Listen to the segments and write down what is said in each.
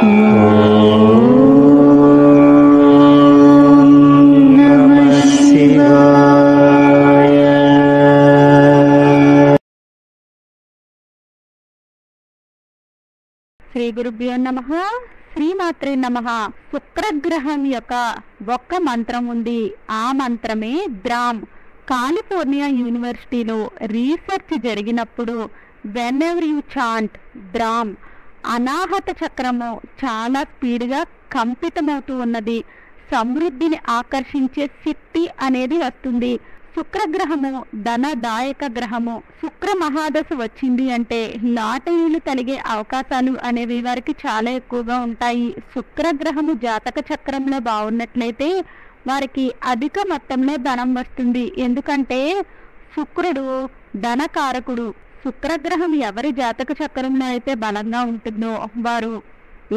శ్రీ గురుభ్యో నమః. శ్రీమాత్రే నమః. శుక్రగ్రహం యొక్క ఒక్క మంత్రం ఉంది. ఆ మంత్రమే బ్రామ్. కాలిఫోర్నియా యూనివర్సిటీలో రీసెర్చ్ జరిగినప్పుడు వెన్ ఎవర్ యూ చాంట్ బ్రామ్, అనాహత చక్రము చాలా స్పీడ్గా కంపితమవుతూ ఉన్నది. సమృద్ధిని ఆకర్షించే శక్తి అనేది వస్తుంది. శుక్రగ్రహము ధనదాయక గ్రహము. శుక్ర మహాదశ వచ్చింది అంటే లాటరీలు కలిగే అవకాశాలు అనేవి వారికి చాలా ఎక్కువగా ఉంటాయి. శుక్రగ్రహము జాతక చక్రంలో బాగున్నట్లయితే వారికి అధిక మొత్తంలో ధనం వస్తుంది. ఎందుకంటే శుక్రుడు ధనకారకుడు. శుక్రగ్రహం ఎవరి జాతక చక్రంలో అయితే బలంగా ఉంటుందో వారు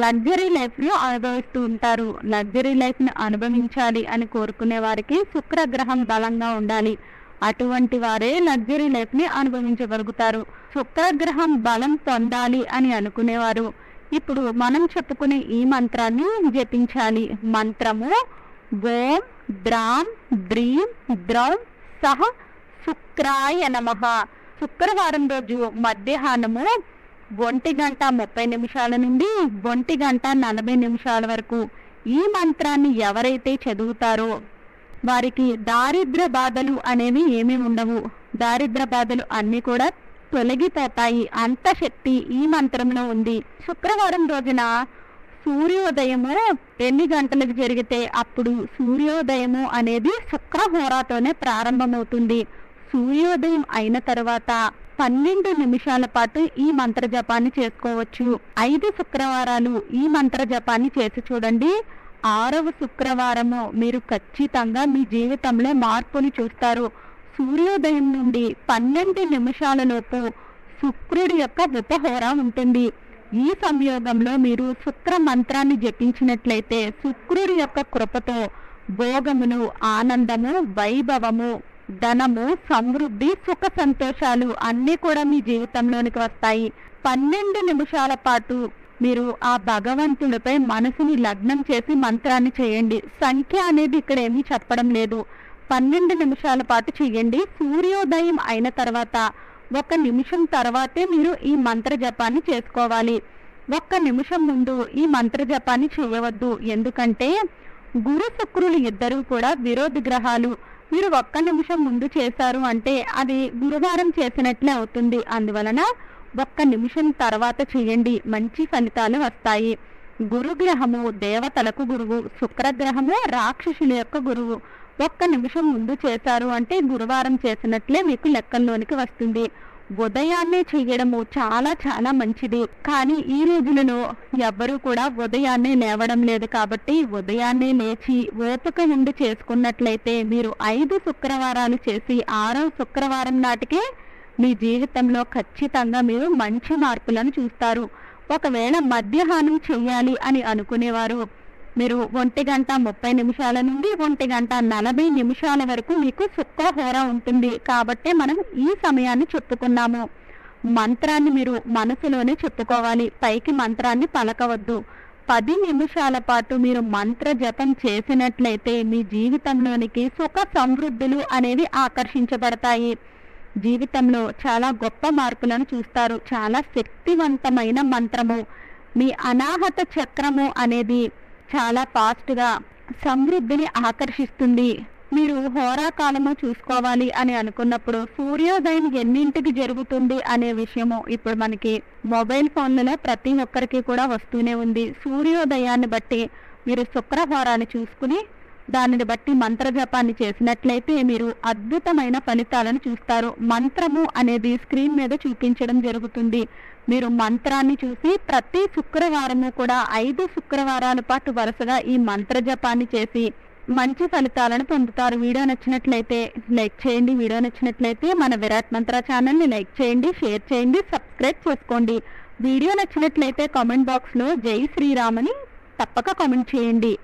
లగ్జరీ లైఫ్ను అనుభవిస్తూ ఉంటారు. లగ్జరీ లైఫ్ను అనుభవించాలి అని కోరుకునే వారికి శుక్రగ్రహం బలంగా ఉండాలి. అటువంటి వారే లగ్జరీ లైఫ్ని అనుభవించగలుగుతారు. శుక్రగ్రహం బలం పొందాలి అని అనుకునేవారు ఇప్పుడు మనం చెప్పుకునే ఈ మంత్రాన్ని జపించాలి. మంత్రము ఓం ద్రాం ద్రీం ద్రౌం సహ శుక్రాయ నమః. శుక్రవారం రోజు మధ్యాహ్నము 1:30 నుండి 1:40 వరకు ఈ మంత్రాన్ని ఎవరైతే చదువుతారో వారికి దారిద్ర బాధలు అనేవి ఏమీ ఉండవు. దారిద్ర బాధలు అన్నీ కూడా తొలగిపోతాయి. అంత శక్తి ఈ మంత్రంలో ఉంది. శుక్రవారం రోజున సూర్యోదయము 2 గంటలకు జరిగితే అప్పుడు సూర్యోదయము అనేది శుక్రహోరాతోనే ప్రారంభమవుతుంది. సూర్యోదయం అయిన తర్వాత 12 నిమిషాల పాటు ఈ మంత్ర జపాన్ని చేసుకోవచ్చు. 5 శుక్రవారాలు ఈ మంత్ర జపాన్ని చేసి చూడండి. 6వ శుక్రవారము మీరు ఖచ్చితంగా మీ జీవితంలో మార్పుని చూస్తారు. సూర్యోదయం నుండి 12 నిమిషాల లోపు శుక్రుడి యొక్క ఉపహోర ఉంటుంది. ఈ సంయోగంలో మీరు శుక్ర మంత్రాన్ని జపించినట్లయితే శుక్రుడి యొక్క కృపతో భోగమును, ఆనందము, వైభవము, ధనము, సమృద్ధి, సుఖ సంతోషాలు అన్నీ కూడా మీ జీవితంలోనికి వస్తాయి. 12 నిమిషాల పాటు మీరు ఆ భగవంతుడిపై మనసుని లగ్నం చేసి మంత్రాన్ని చేయండి. సంఖ్య అనేది ఇక్కడ ఏమీ చెప్పడం లేదు. 12 నిమిషాల పాటు చేయండి. సూర్యోదయం అయిన తర్వాత 1 నిమిషం తర్వాతే మీరు ఈ మంత్ర జపాన్ని చేసుకోవాలి. 1 నిమిషం ముందు ఈ మంత్ర జపాన్ని చేయవద్దు. ఎందుకంటే గురు శుక్రులు ఇద్దరు కూడా విరోధి గ్రహాలు. మీరు 1 నిమిషం ముందు చేశారు అంటే అది గురువారం చేసినట్లే అవుతుంది. అందువలన 1 నిమిషం తర్వాత చేయండి. మంచి ఫలితాలు వస్తాయి. గురుగ్రహము దేవతలకు గురువు, శుక్రగ్రహము రాక్షసుల యొక్క గురువు. 1 నిమిషం ముందు చేశారు అంటే గురువారం చేసినట్లే మీకు లెక్కల్లోనికి వస్తుంది. ఉదయాన్నే చేయడము చాలా చాలా మంచిది. కానీ ఈ రోజులలో ఎవ్వరూ కూడా ఉదయాన్నే లేవడం లేదు. కాబట్టి ఉదయాన్నే లేచి ఓపిక ఉండి చేసుకున్నట్లయితే మీరు 5 శుక్రవారాలు చేసి 6వ శుక్రవారం నాటికే మీ జీవితంలో ఖచ్చితంగా మీరు మంచి మార్పులను చూస్తారు. ఒకవేళ మధ్యాహ్నం చేయాలి అని అనుకునేవారు మీరు 1:30 నుండి 1:40 వరకు మీకు శుక్రహోర ఉంటుంది. కాబట్టి మనం ఈ సమయాన్ని చెప్పుకున్నాము. మంత్రాన్ని మీరు మనసులోనే చెప్పుకోవాలి. పైకి మంత్రాన్ని పలకవద్దు. 10 నిమిషాల పాటు మీరు మంత్ర జపం చేసినట్లయితే మీ జీవితంలోనికి సుఖ సమృద్ధులు అనేవి ఆకర్షించబడతాయి. జీవితంలో చాలా గొప్ప మార్పులను చూస్తారు. చాలా శక్తివంతమైన మంత్రము. మీ అనాహత చక్రము అనేది చాలా ఫాస్ట్గా సమృద్ధిని ఆకర్షిస్తుంది. మీరు హోరాకాలము చూసుకోవాలి అని అనుకున్నప్పుడు సూర్యోదయం ఎన్నింటికి జరుగుతుంది అనే విషయము ఇప్పుడు మనకి మొబైల్ ఫోన్లలో ప్రతి ఒక్కరికి కూడా వస్తూనే ఉంది. సూర్యోదయాన్ని బట్టి మీరు శుక్రహోరాన్ని చూసుకుని దానిని బట్టి మంత్ర జపాన్ని చేసినట్లయితే మీరు అద్భుతమైన ఫలితాలను చూస్తారు. మంత్రము అనేది స్క్రీన్ మీద చూపించడం జరుగుతుంది. మీరు మంత్రాన్ని చూసి ప్రతి శుక్రవారము కూడా 5 శుక్రవారాల పాటు వరుసగా ఈ మంత్ర జపాన్ని చేసి మంచి ఫలితాలను పొందుతారు. వీడియో నచ్చినట్లయితే లైక్ చేయండి. వీడియో నచ్చినట్లయితే మన విరాట్ మంత్ర ఛానల్ని లైక్ చేయండి, షేర్ చేయండి, సబ్స్క్రైబ్ చేసుకోండి. వీడియో నచ్చినట్లయితే కామెంట్ బాక్స్లో జై శ్రీరామ్ అని తప్పక కామెంట్ చేయండి.